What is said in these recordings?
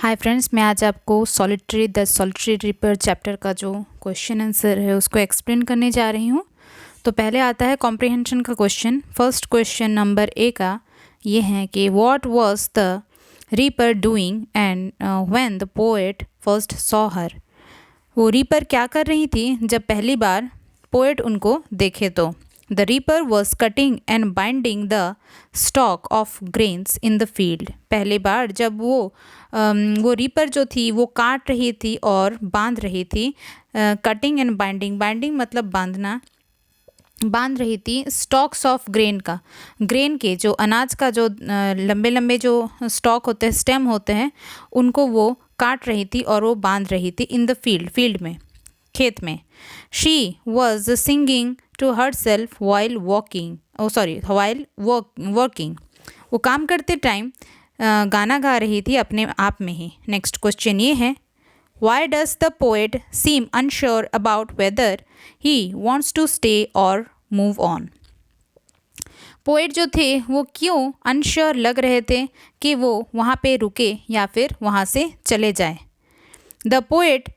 Hi friends, मैं आज आपको द सॉलिटरी रिपर चैप्टर का जो क्वेश्चन आंसर है उसको एक्सप्लेन करने जा रही हूँ। तो पहले आता है कॉम्प्रिहेंशन का question. First question number A का ये है कि what was the reaper doing and when the poet first saw her. वो रीपर क्या कर रही थी जब पहली बार पोएट उनको देखे तो। The reaper was cutting and binding the stock of grains in the field. पहली बार जब वो रीपर जो थी वो काट रही थी और बांध रही थी। कटिंग एंड बाइंडिंग, बाइंडिंग मतलब बांधना, बांध रही थी स्टॉक्स ऑफ ग्रेन का, ग्रेन के जो अनाज का जो लंबे लंबे जो स्टॉक होते हैं, स्टेम होते हैं, उनको वो काट रही थी और वो बांध रही थी इन द फील्ड, फील्ड में, खेत में। She was singing to her self while walking, while working. वो काम करते टाइम गाना गा रही थी अपने आप में ही। नेक्स्ट क्वेश्चन ये है, why does the poet seem unsure about whether he wants to stay और मूव ऑन। पोएट जो थे वो क्यों अनश्योर लग रहे थे कि वो वहाँ पे रुके या फिर वहाँ से चले जाए। The poet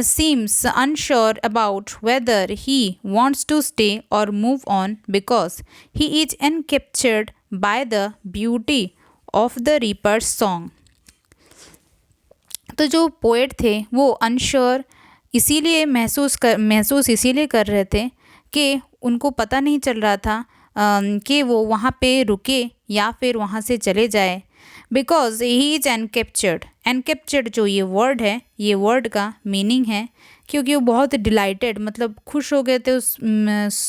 seems unsure about whether he wants to stay or move on because he is encaptured by the beauty of the reaper's song. तो जो पोएट थे वो अनश्योर इसीलिए महसूस इसीलिए कर रहे थे कि उनको पता नहीं चल रहा था कि वो वहाँ पे रुके या फिर वहाँ से चले जाए। बिकॉज ही इज एनकेप्चर्ड, एनकेप्चर्ड जो ये वर्ड है, ये वर्ड का मीनिंग है क्योंकि वो बहुत डिलाइटेड मतलब खुश हो गए थे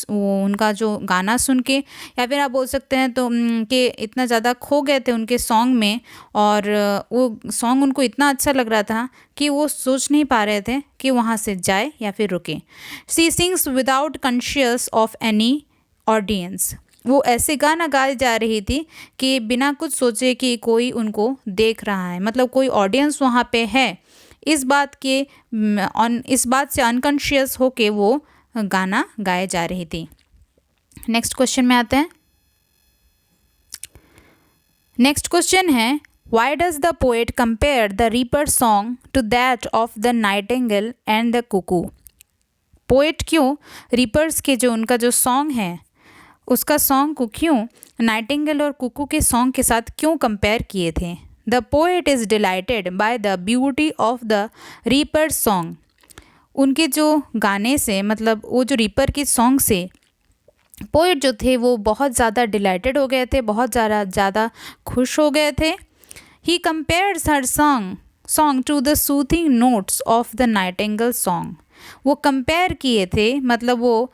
उनका जो गाना सुन के, या फिर आप बोल सकते हैं तो कि इतना ज़्यादा खो गए थे उनके सॉन्ग में, और वो सॉन्ग उनको इतना अच्छा लग रहा था कि वो सोच नहीं पा रहे थे कि वहाँ से जाए या फिर रुके। She sings without conscious of any audience. वो ऐसे गाना गाई जा रही थी कि बिना कुछ सोचे कि कोई उनको देख रहा है, मतलब कोई ऑडियंस वहाँ पे है, इस बात से अनकॉन्शियस होके वो गाना गाए जा रही थी। नेक्स्ट क्वेश्चन में आते हैं। नेक्स्ट क्वेश्चन है, why does the poet compare the reaper song to that of the nightingale and the cuckoo. Poet क्यों रीपर्स के जो उनका जो सॉन्ग है उसका सॉन्ग को क्यों नाइटिंगेल और कुकू के सॉन्ग के साथ क्यों कंपेयर किए थे। The poet is dilated by the beauty of the reaper song. उनके जो गाने से, मतलब वो जो रीपर के सॉन्ग से पोएट जो थे वो बहुत ज़्यादा डिलाइटेड हो गए थे, बहुत ज़्यादा खुश हो गए थे। He compares her song to the soothing notes of the nightingale song. वो कंपेयर किए थे, मतलब वो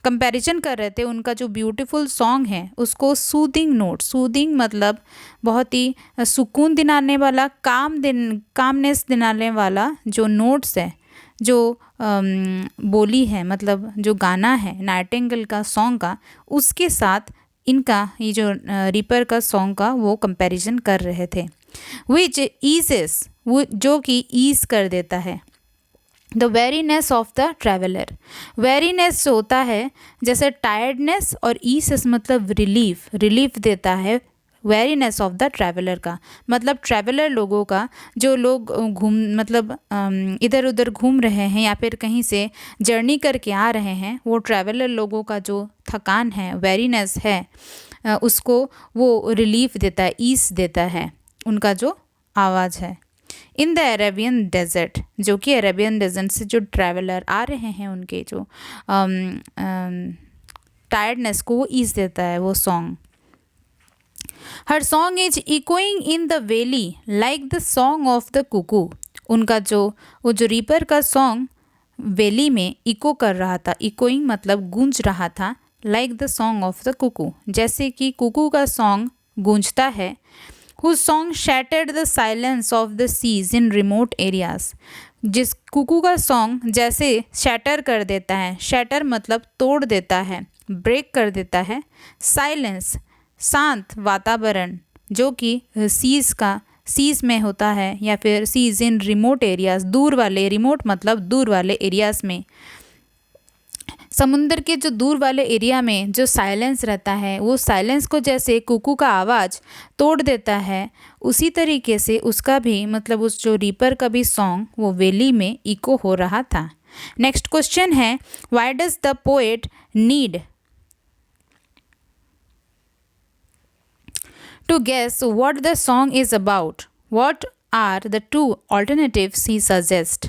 कंपैरिजन कर रहे थे उनका जो ब्यूटीफुल सॉन्ग है उसको सूदिंग नोट, सूदिंग मतलब बहुत ही सुकून दिलाने वाला, कामनेस दिलाने वाला जो नोट्स है, जो बोली है, मतलब जो गाना है नाइटिंगेल का सॉन्ग का, उसके साथ इनका ये जो रीपर का सॉन्ग का वो कंपैरिजन कर रहे थे। विच ईजेस, वो जो कि ईज कर देता है। The weariness of the traveller, weariness होता है जैसे टायर्डनेस, और ईस मतलब रिलीफ देता है वेरीनेस ऑफ द ट्रैवलर का, मतलब ट्रैवलर लोगों का, जो लोग इधर उधर घूम रहे हैं या फिर कहीं से जर्नी करके आ रहे हैं, वो ट्रैवलर लोगों का जो थकान है, वेरीनेस है, उसको वो रिलीफ देता है, ईस देता है उनका जो आवाज़ है। इन द अरेबियन डेजर्ट, जो कि अरेबियन डेजर्ट से जो ट्रैवलर आ रहे हैं उनके जो टायर्डनेस को वो ईज देता है वो song. Her song is echoing in the valley like the song of the Kuku. उनका वो जो रीपर का सॉन्ग वैली में इको कर रहा था, इकोइंग मतलब गूंज रहा था, like the song of the Kuku, जैसे कि कुकू का सॉन्ग गूंजता है। Whose song shattered the silence of the seas in remote areas। जिस कुकू का सॉन्ग जैसे शैटर कर देता है, शैटर मतलब तोड़ देता है, ब्रेक कर देता है, साइलेंस शांत वातावरण, जो कि सीज में होता है, या फिर सीज इन रिमोट एरियाज, दूर वाले, रिमोट मतलब दूर वाले एरियाज में। समुंदर के जो दूर वाले एरिया में जो साइलेंस रहता है, वो साइलेंस को जैसे कुकू का आवाज़ तोड़ देता है, उसी तरीके से उसका भी मतलब उस जो रीपर का भी सॉन्ग वो वैली में इको हो रहा था। नेक्स्ट क्वेश्चन है, why does the poet need to guess what the song is about? What are the two alternatives he suggest?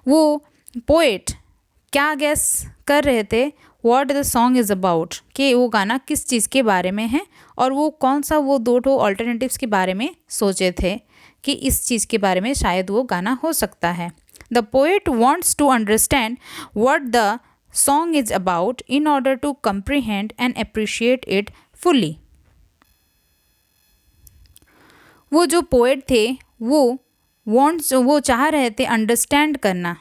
वो पोएट क्या गेस कर रहे थे what the song is about, कि वो गाना किस चीज़ के बारे में है, और वो कौन सा वो दो ठो ऑल्टरनेटिव्स के बारे में सोचे थे कि इस चीज़ के बारे में शायद वो गाना हो सकता है। The poet wants to understand what the song is about in order to comprehend and appreciate it fully. वो जो पोएट थे वो चाह रहे थे अंडरस्टैंड करना,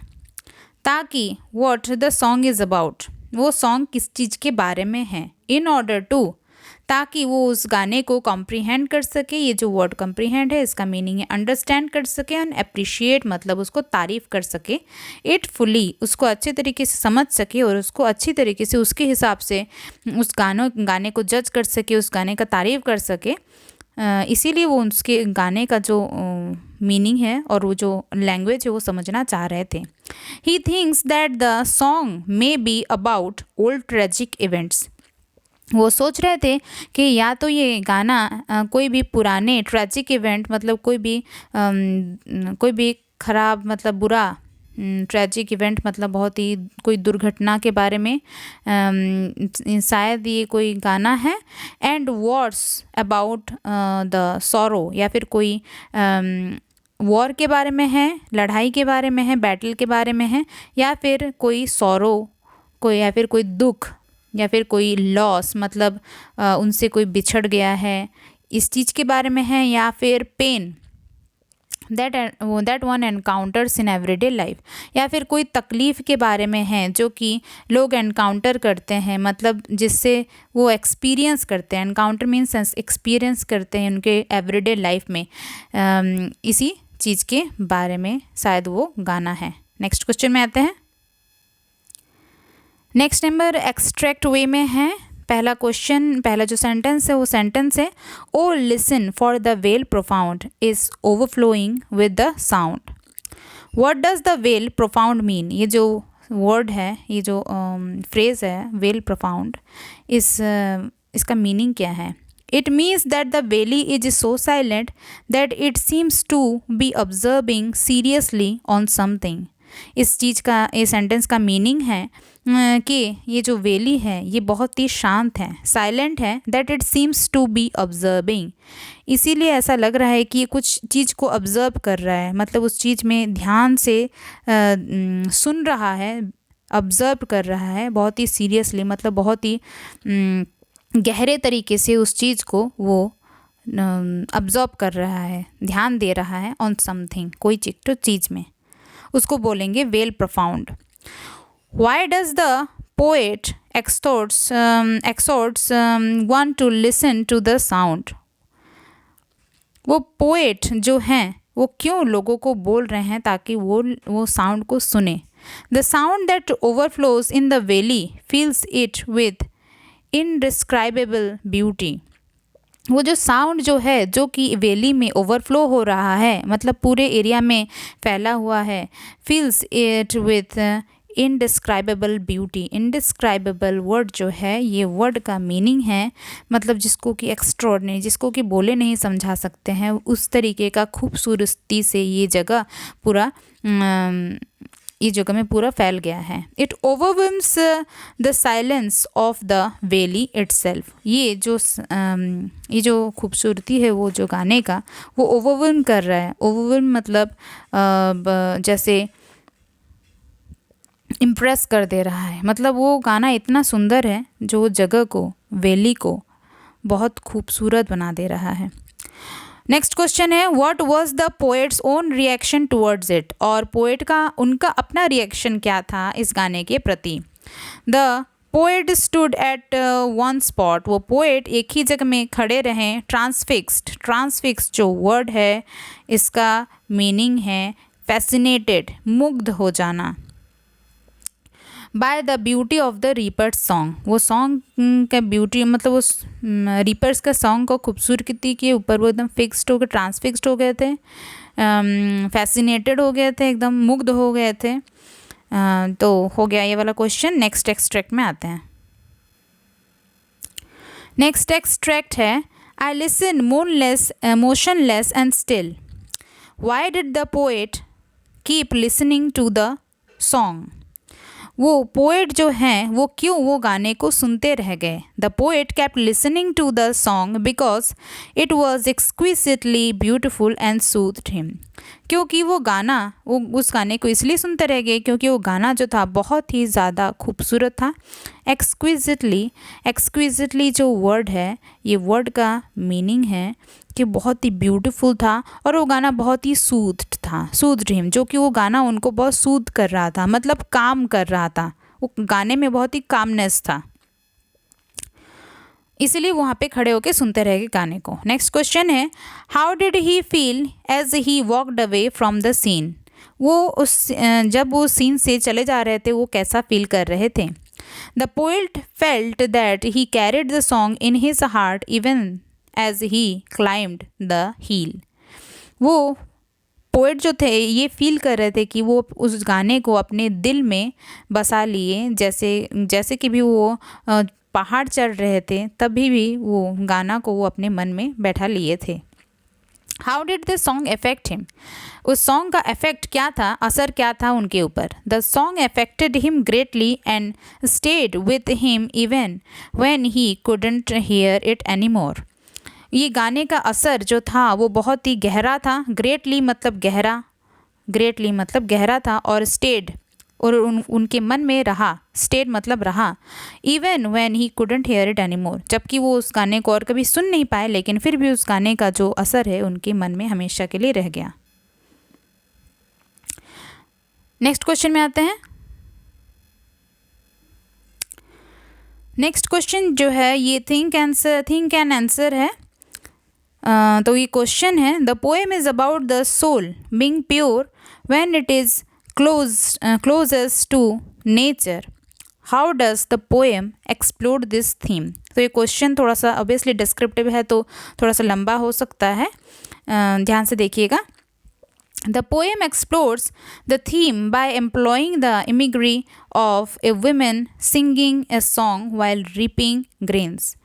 ताकि what the song is about, वो सॉन्ग किस चीज़ के बारे में है, इन ऑर्डर टू, ताकि वो उस गाने को कॉम्प्रीहेंड कर सके। ये जो वर्ड कॉम्प्रीहेंड है इसका मीनिंग है अंडरस्टैंड कर सके, एंड अप्रिशिएट मतलब उसको तारीफ़ कर सके, इट फुली उसको अच्छे तरीके से समझ सके और उसको अच्छी तरीके से उसके हिसाब से उस गाने को जज कर सके, उस गाने का तारीफ़ कर सके। इसीलिए वो उसके गाने का जो मीनिंग है और वो जो लैंग्वेज है वो समझना चाह रहे थे। He thinks that the song may be about old tragic events. वो सोच रहे थे कि या तो ये गाना कोई भी पुराने ट्रेजिक इवेंट मतलब कोई भी ख़राब मतलब बुरा ट्रेजिक इवेंट मतलब बहुत ही कोई दुर्घटना के बारे में शायद ये कोई गाना है। And Wars about the sorrow, या फिर कोई वॉर के बारे में है, लड़ाई के बारे में है, बैटल के बारे में है, या फिर कोई सॉरो कोई, या फिर कोई दुख, या फिर कोई लॉस मतलब उनसे कोई बिछड़ गया है, इस चीज़ के बारे में है, या फिर pain that one encounters in everyday life, या फिर कोई तकलीफ़ के बारे में है जो कि लोग एनकाउंटर करते हैं, मतलब जिससे वो एक्सपीरियंस करते हैं। एनकाउंटर मीन्स एक्सपीरियंस करते हैं उनके एवरीडे लाइफ में, इसी चीज़ के बारे में शायद वो गाना है। नेक्स्ट क्वेश्चन में आते हैं। नेक्स्ट नंबर एक्सट्रैक्ट वे में है। पहला क्वेश्चन, पहला जो सेंटेंस है वो सेंटेंस है, O listen for the vale profound is overflowing with the sound. What does the vale profound mean? ये जो वर्ड है, ये जो फ्रेज है वेल प्रोफाउंड, इसका मीनिंग क्या है? It means that the valley is so silent that it seems to be observing seriously on something. इस चीज़ का, इस सेंटेंस का मीनिंग है कि ये जो वैली है ये बहुत ही शांत है, साइलेंट है, that it seems to be observing, इसीलिए ऐसा लग रहा है कि ये कुछ चीज़ को ऑब्जर्व कर रहा है, मतलब उस चीज़ में ध्यान से सुन रहा है, ऑब्जर्व कर रहा है बहुत ही सीरियसली, मतलब बहुत ही गहरे तरीके से उस चीज़ को वो ऑब्जर्व कर रहा है, ध्यान दे रहा है ऑन समथिंग, कोई चीज़ में, उसको बोलेंगे well profound. Why does the poet exhorts one to listen to the sound? वो पोएट जो हैं वो क्यों लोगों को बोल रहे हैं ताकि वो साउंड को सुने? The sound that overflows in the valley fills it with indescribable beauty. वो जो साउंड जो है जो कि वैली में ओवरफ्लो हो रहा है, मतलब पूरे एरिया में फैला हुआ है, fills it with indescribable beauty. Indescribable word जो है, ये वर्ड का मीनिंग है मतलब जिसको कि एक्स्ट्रॉर्डिनरी, जिसको कि बोले नहीं समझा सकते हैं, उस तरीके का खूबसूरती से ये जगह में पूरा फैल गया है। It ओवरवेल्म्स the silence of the valley itself. ये जो खूबसूरती है वो जो गाने का, वो ओवरवेल्म कर रहा है। ओवरवेल्म मतलब जैसे इम्प्रेस कर दे रहा है, मतलब वो गाना इतना सुंदर है जो जगह को, वैली को बहुत खूबसूरत बना दे रहा है। नेक्स्ट क्वेश्चन है, what was the poets own reaction towards it? और पोएट का उनका अपना रिएक्शन क्या था इस गाने के प्रति? The poet stood at one spot. वो पोएट एक ही जगह में खड़े रहें। ट्रांसफिक्स्ड जो वर्ड है इसका मीनिंग है फैसिनेटेड, मुग्ध हो जाना। By the beauty of the reapers song, वो सॉन्ग का ब्यूटी मतलब उस रीपर्स का सॉन्ग को खूबसूरती के ऊपर वो एकदम फिक्स्ड हो गए, ट्रांसफिक्स्ड हो गए थे, फैसिनेटेड हो गए थे, एकदम मुग्ध हो गए थे। तो हो गया ये वाला क्वेश्चन। नेक्स्ट एक्सट्रैक्ट में आते हैं। नेक्स्ट एक्सट्रैक्ट है I listen motionless and still, why did the poet keep listening to the song. वो पोएट जो हैं वो क्यों वो गाने को सुनते रह गए। The poet kept listening to the song because it was exquisitely beautiful and soothed him. क्योंकि वो गाना, वो उस गाने को इसलिए सुनते रह गए क्योंकि वो गाना जो था बहुत ही ज़्यादा खूबसूरत था। एक्सक्विजिटली जो वर्ड है, ये वर्ड का मीनिंग है कि बहुत ही ब्यूटीफुल था, और वो गाना बहुत ही सूथड हिम, जो कि वो गाना उनको बहुत सूद कर रहा था, मतलब काम कर रहा था। वो गाने में बहुत ही कामनेस था, इसीलिए वहाँ पे खड़े होके सुनते रह गए गाने को। नेक्स्ट क्वेश्चन है how did he feel as he walked away from the scene. वो जब वो सीन से चले जा रहे थे वो कैसा फील कर रहे थे। The poet felt that he carried the song in his heart even as he climbed the hill. वो पोएट जो थे ये फील कर रहे थे कि वो उस गाने को अपने दिल में बसा लिए, जैसे कि भी वो पहाड़ चढ़ रहे थे तभी भी वो गाना को वो अपने मन में बैठा लिए थे। How did the song affect him. उस सॉन्ग का इफेक्ट क्या था, असर क्या था उनके ऊपर। The song affected him greatly and stayed with him even when he couldn't hear it any more. ये गाने का असर जो था वो बहुत ही गहरा था। ग्रेटली मतलब गहरा था, और स्टेड और उनके मन में रहा, स्टेड मतलब रहा। Even when he couldn't hear it any more, जबकि वो उस गाने को और कभी सुन नहीं पाए, लेकिन फिर भी उस गाने का जो असर है उनके मन में हमेशा के लिए रह गया। नेक्स्ट क्वेश्चन में आते हैं। नेक्स्ट क्वेश्चन जो है ये थिंक एंड आंसर है। तो ये क्वेश्चन है the poem is about the soul being pure when it is closest to nature. How does the poem explore this theme? तो ये क्वेश्चन थोड़ा सा ऑब्वियसली डिस्क्रिप्टिव है तो थोड़ा सा लंबा हो सकता है, ध्यान से देखिएगा। The poem explores the theme by employing the imagery of a woman singing a song while reaping grains.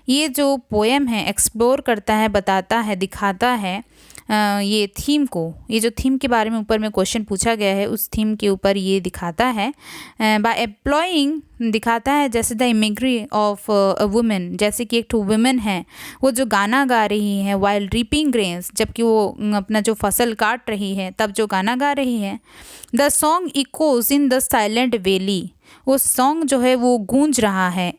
ये जो पोएम है एक्सप्लोर करता है, बताता है, दिखाता है ये थीम को, ये जो थीम के बारे में ऊपर में क्वेश्चन पूछा गया है उस थीम के ऊपर ये दिखाता है। बाय एम्प्लॉइंग दिखाता है जैसे the imagery of a women, जैसे कि एक वुमेन है वो जो गाना गा रही है वाइल रीपिंग ग्रेन्स, जबकि वो अपना जो फसल काट रही है तब जो गाना गा रही है। The song echoes in the silent valley, वो सॉन्ग जो है वो गूंज रहा है।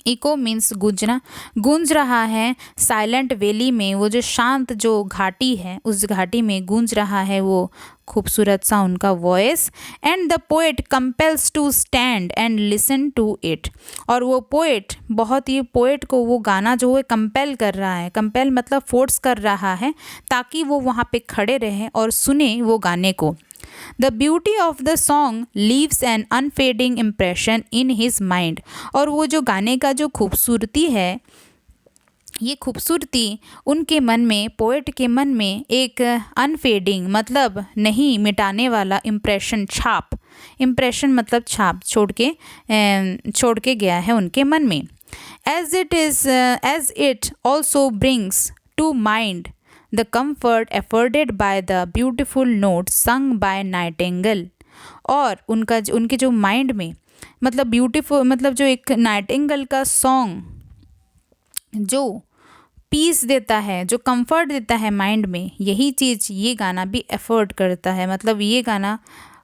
इको मीन्स गूंजना, गूंज रहा है साइलेंट वैली में, वो जो शांत जो घाटी है उस घाटी में गूंज रहा है वो खूबसूरत सा उनका voice. And the poet compels to stand and listen to it, और वो पोएट पोएट को वो गाना जो है कंपेल कर रहा है, कंपेल मतलब फोर्स कर रहा है ताकि वो वहाँ पे खड़े रहें और सुने वो गाने को। The beauty of the song leaves an unfading impression in his mind, और वो जो गाने का जो खूबसूरती है ये खूबसूरती उनके मन में, पोएट के मन में एक अनफेडिंग मतलब नहीं मिटाने वाला इम्प्रेशन मतलब छाप छोड़ के गया है उनके मन में। as it also brings to mind the comfort afforded by the beautiful notes sung by Nightingale, और उनके जो माइंड में मतलब ब्यूटीफुल मतलब जो एक नाइटिंगेल का सॉन्ग जो पीस देता है, जो कंफर्ट देता है माइंड में, यही चीज़ ये गाना भी एफर्ड करता है। मतलब ये गाना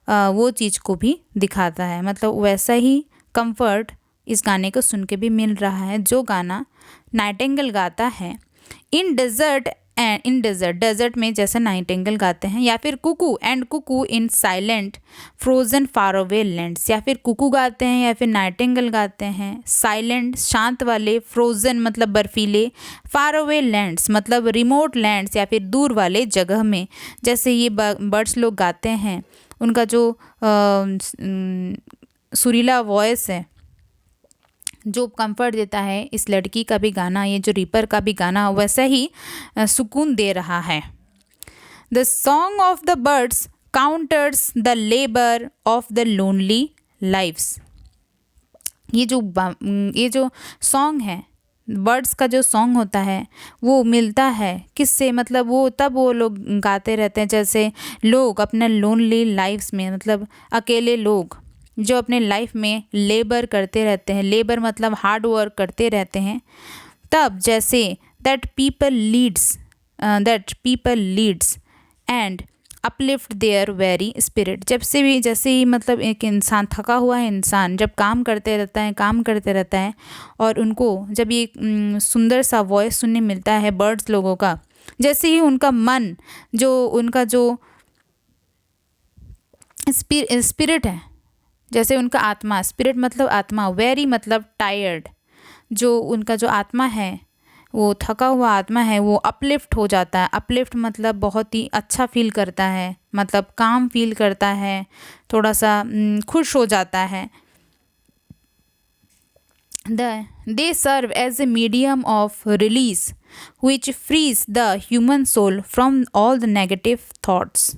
वो चीज़ को भी दिखाता है, मतलब वैसा ही कंफर्ट इस गाने को सुन के भी मिल रहा है जो गाना नाइटिंगेल गाता है। इन डेजर्ट में जैसे नाइटिंगेल गाते हैं, या फिर cuckoo in silent frozen far away lands, या फिर कुकू गाते हैं या फिर नाइटिंगेल गाते हैं साइलेंट शांत वाले, फ्रोजन मतलब बर्फीले, फार अवे लैंड्स मतलब रिमोट लैंड्स या फिर दूर वाले जगह में, जैसे ये बर्ड्स लोग गाते हैं उनका जो सुरीला वॉइस है जो कंफर्ट देता है, इस लड़की का भी गाना, ये जो रीपर का भी गाना वैसा ही सुकून दे रहा है। The song of the birds counters the labour of the lonely lives. ये जो सॉन्ग है, बर्ड्स का जो सॉन्ग होता है वो मिलता है किससे, मतलब वो लोग गाते रहते हैं जैसे लोग अपने लोनली लाइफ्स में, मतलब अकेले लोग जो अपने लाइफ में लेबर करते रहते हैं, लेबर मतलब हार्ड वर्क करते रहते हैं, तब जैसे that people leads and uplift their very spirit. जैसे ही मतलब एक इंसान, थका हुआ है इंसान, जब काम करते रहता है और उनको जब ये सुंदर सा वॉइस सुनने मिलता है बर्ड्स लोगों का, जैसे ही उनका मन, उनका जो स्पिरिट है, जैसे उनका आत्मा, स्पिरिट मतलब आत्मा, वेरी मतलब टायर्ड, जो उनका जो आत्मा है, वो थका हुआ आत्मा है, वो अपलिफ्ट हो जाता है। अपलिफ्ट मतलब बहुत ही अच्छा फील करता है, मतलब काम फील करता है, थोड़ा सा खुश हो जाता है। They serve as a medium of release which frees the human soul from all the negative thoughts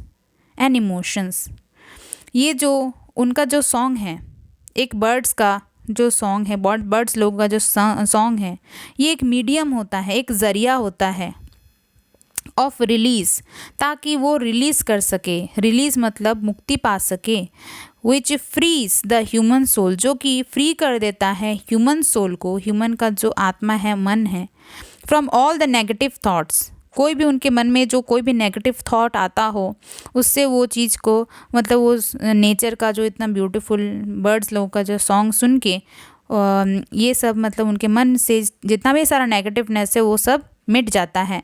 and emotions। ये जो उनका जो सॉन्ग है, एक बर्ड्स का जो सॉन्ग है, बर्ड्स लोगों का जो सॉन्ग है, ये एक मीडियम होता है, एक ज़रिया होता है ऑफ रिलीज़, ताकि वो रिलीज़ कर सके, रिलीज़ मतलब मुक्ति पा सके, विच फ्रीज द ह्यूमन सोल, जो कि फ्री कर देता है ह्यूमन सोल को, ह्यूमन का जो आत्मा है, मन है, from all the negative thoughts. कोई भी उनके मन में जो कोई भी नेगेटिव थॉट आता हो, उससे वो चीज़ को, मतलब वो नेचर का जो इतना ब्यूटीफुल बर्ड्स लोगों का जो सॉन्ग सुन के ये सब, मतलब उनके मन से जितना भी सारा नेगेटिवनेस है वो सब मिट जाता है।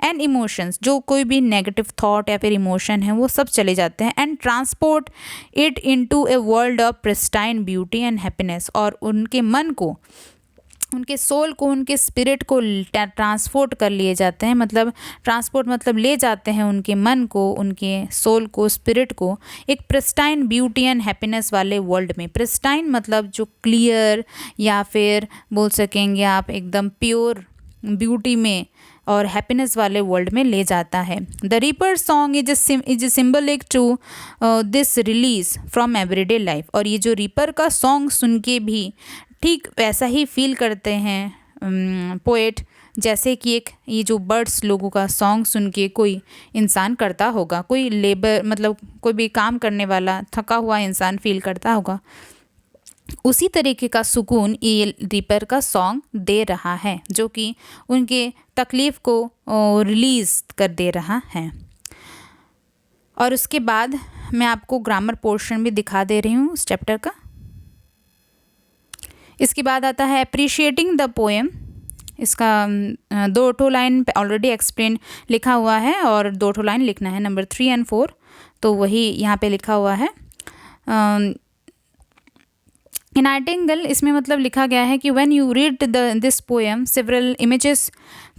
एंड इमोशंस, जो कोई भी नेगेटिव थॉट या फिर इमोशन है वो सब चले जाते हैं। And transport it into a world of pristine beauty and happiness, और उनके मन को, उनके सोल को, उनके स्पिरिट को ट्रांसपोर्ट कर लिए जाते हैं, मतलब ट्रांसपोर्ट मतलब ले जाते हैं उनके मन को, उनके सोल को, स्पिरिट को एक प्रिस्टाइन ब्यूटी एंड हैप्पीनेस वाले वर्ल्ड में। प्रिस्टाइन मतलब जो क्लियर, या फिर बोल सकेंगे आप एकदम प्योर ब्यूटी में और हैप्पीनेस वाले वर्ल्ड में ले जाता है। The reaper song is symbolic to this release from everyday life. और ये जो रीपर का सॉन्ग सुन के भी ठीक वैसा ही फील करते हैं पोएट, जैसे कि एक ये जो बर्ड्स लोगों का सॉन्ग सुन के कोई इंसान करता होगा, कोई लेबर मतलब कोई भी काम करने वाला थका हुआ इंसान फील करता होगा, उसी तरीके का सुकून ये रीपर का सॉन्ग दे रहा है, जो कि उनके तकलीफ़ को रिलीज़ कर दे रहा है। और उसके बाद मैं आपको ग्रामर पोर्शन भी दिखा दे रही हूँ उस चैप्टर का। इसके बाद आता है अप्रिशिएटिंग द पोएम। इसका 2 लाइन ऑलरेडी एक्सप्लेन लिखा हुआ है और 2 लाइन लिखना है, नंबर 3 और 4, तो वही यहाँ पे लिखा हुआ है। नाइटिंगेल, इसमें मतलब लिखा गया है कि when you read this poem several images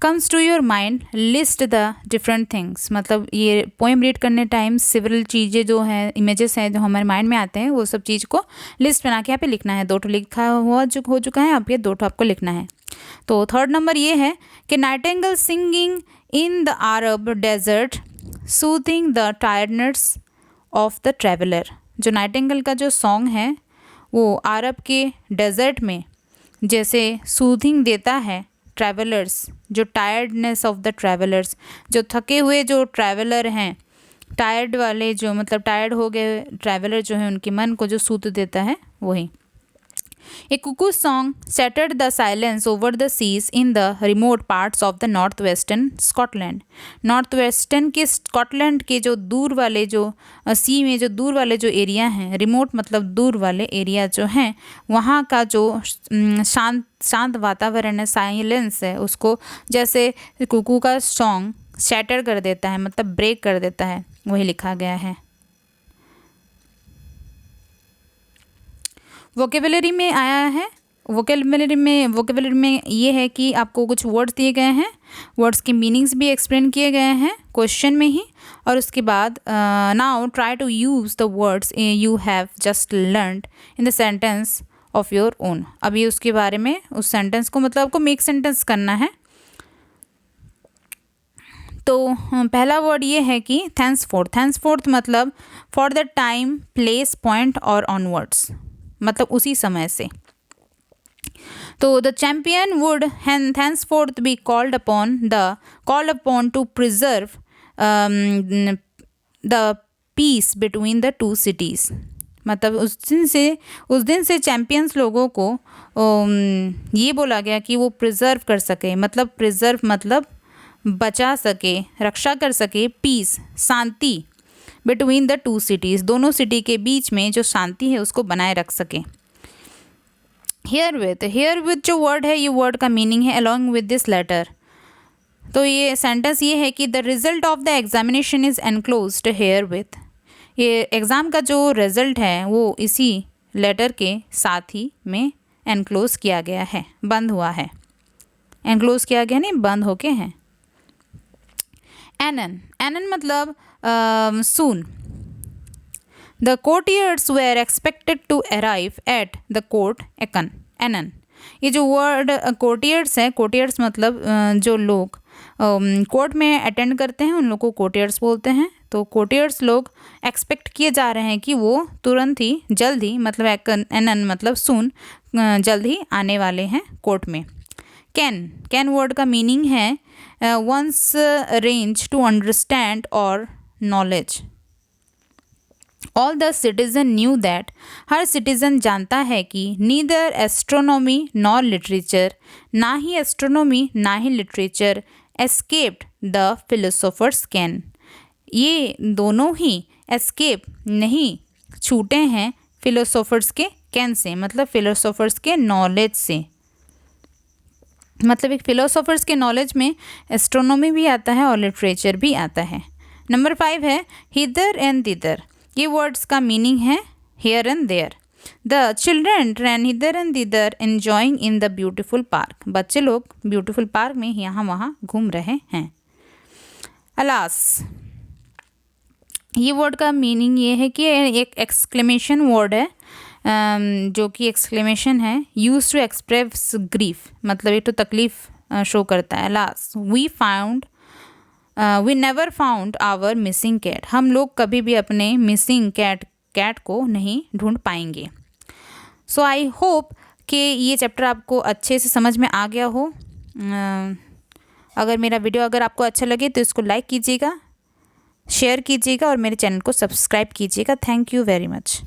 comes to your mind, list the different things. मतलब ये पोएम रीड करने टाइम सेवरल चीज़ें जो हैं, इमेजेस हैं जो हमारे माइंड में आते हैं, वो सब चीज़ को लिस्ट बना के यहाँ पे लिखना है। 2 लिखा हुआ जो हो चुका है, अब ये 2 आपको लिखना है। तो 3rd नंबर ये है कि nightingale singing in the Arab desert soothing the tiredness of the traveller. जो नाइटिंगेल का जो सॉन्ग है वो अरब के डेजर्ट में जैसे सूथिंग देता है ट्रैवलर्स, जो टायर्डनेस ऑफ द ट्रैवलर्स, जो थके हुए जो ट्रैवलर हैं, टायर्ड वाले जो मतलब टायर्ड हो गए ट्रैवलर जो हैं, उनके मन को जो सूत देता है वही। A cuckoo song shattered the silence over the seas in the remote parts of the northwestern Scotland। Northwestern के स्कॉटलैंड के जो दूर वाले जो सी में जो दूर वाले जो एरिया हैं, रिमोट मतलब दूर वाले एरिया जो हैं, वहाँ का जो शांत वातावरण है, साइलेंस है, उसको जैसे कुकू का सॉन्ग शैटर कर देता है, मतलब ब्रेक कर देता है, वही लिखा गया है। वोकेबुलरी में आया है वोकेबलरी में ये है कि आपको कुछ वर्ड्स दिए गए हैं, वर्ड्स के मीनिंग्स भी एक्सप्लेन किए गए हैं क्वेश्चन में ही, और उसके बाद now try to use the words you have just learned in the sentence of your own. अभी उसके बारे में, उस सेंटेंस को मतलब आपको मेक सेंटेंस करना है। तो पहला वर्ड ये है कि थैंक्सफोर्थ मतलब for the time, place, point और ऑनवर्ड्स, मतलब उसी समय से। तो the champion would henceforth be called upon to preserve the peace between the two cities, मतलब उस दिन से चैम्पियंस लोगों को ये बोला गया कि वो प्रिजर्व कर सके, मतलब प्रिजर्व मतलब बचा सके, रक्षा कर सके, पीस शांति, बिटवीन द टू सिटीज़ दोनों सिटी के बीच में जो शांति है उसको बनाए रख सके। हेयर विथ जो वर्ड है, ये वर्ड का मीनिंग है अलॉन्ग विद दिस लेटर। तो ये सेंटेंस ये है कि the result of the examination is enclosed herewith, ये एग्ज़ाम का जो रिज़ल्ट है वो इसी लेटर के साथ ही में एनक्लोज किया गया है, बंद हुआ है। एनक्लोज किया गया नहीं, बंद होके हैं। एनन मतलब soon. The courtiers were expected to arrive at the court anon. ये जो वर्ड कोर्टियर्स है, कोर्टियर्स मतलब जो लोग कोर्ट में अटेंड करते हैं उन लोग को कोर्टियर्स बोलते हैं। तो कोर्टियर्स लोग एक्सपेक्ट किए जा रहे हैं कि वो तुरंत ही, जल्द ही, मतलब एनन मतलब सून, जल्द ही आने वाले हैं कोर्ट में। कैन वर्ड का मीनिंग है वंस रेंज टू अंडरस्टैंड और knowledge. All the citizen knew that, her citizen जानता है कि नीदर एस्ट्रोनॉमी नॉर लिटरेचर, ना ही एस्ट्रोनॉमी ना ही literature, escaped the philosophers ken, ये दोनों ही एस्केप नहीं छूटे हैं फिलोसोफर्स के कैन से, मतलब फिलोसोफर्स के नॉलेज से। मतलब एक फिलोसोफर्स के नॉलेज में एस्ट्रोनॉमी भी आता है और लिटरेचर भी आता है। नंबर 5 है हिदर एंड दिदर। ये वर्ड्स का मीनिंग है here and there. The children ran hither and thither enjoying in the beautiful park. बच्चे लोग ब्यूटीफुल पार्क में यहाँ वहाँ घूम रहे हैं। अलास, ये वर्ड का मीनिंग ये है कि एक एक्सक्लेमेशन वर्ड है, जो कि एक्सक्लेमेशन है, यूज टू एक्सप्रेस ग्रीफ, मतलब ये तो तकलीफ़ शो करता है। Alas we never found our missing cat. हम लोग कभी भी अपने मिसिंग कैट को नहीं ढूंढ पाएंगे। सो आई होप कि ये चैप्टर आपको अच्छे से समझ में आ गया हो। अगर मेरा वीडियो अगर आपको अच्छा लगे तो इसको लाइक कीजिएगा, शेयर कीजिएगा और मेरे चैनल को सब्सक्राइब कीजिएगा। Thank you very much.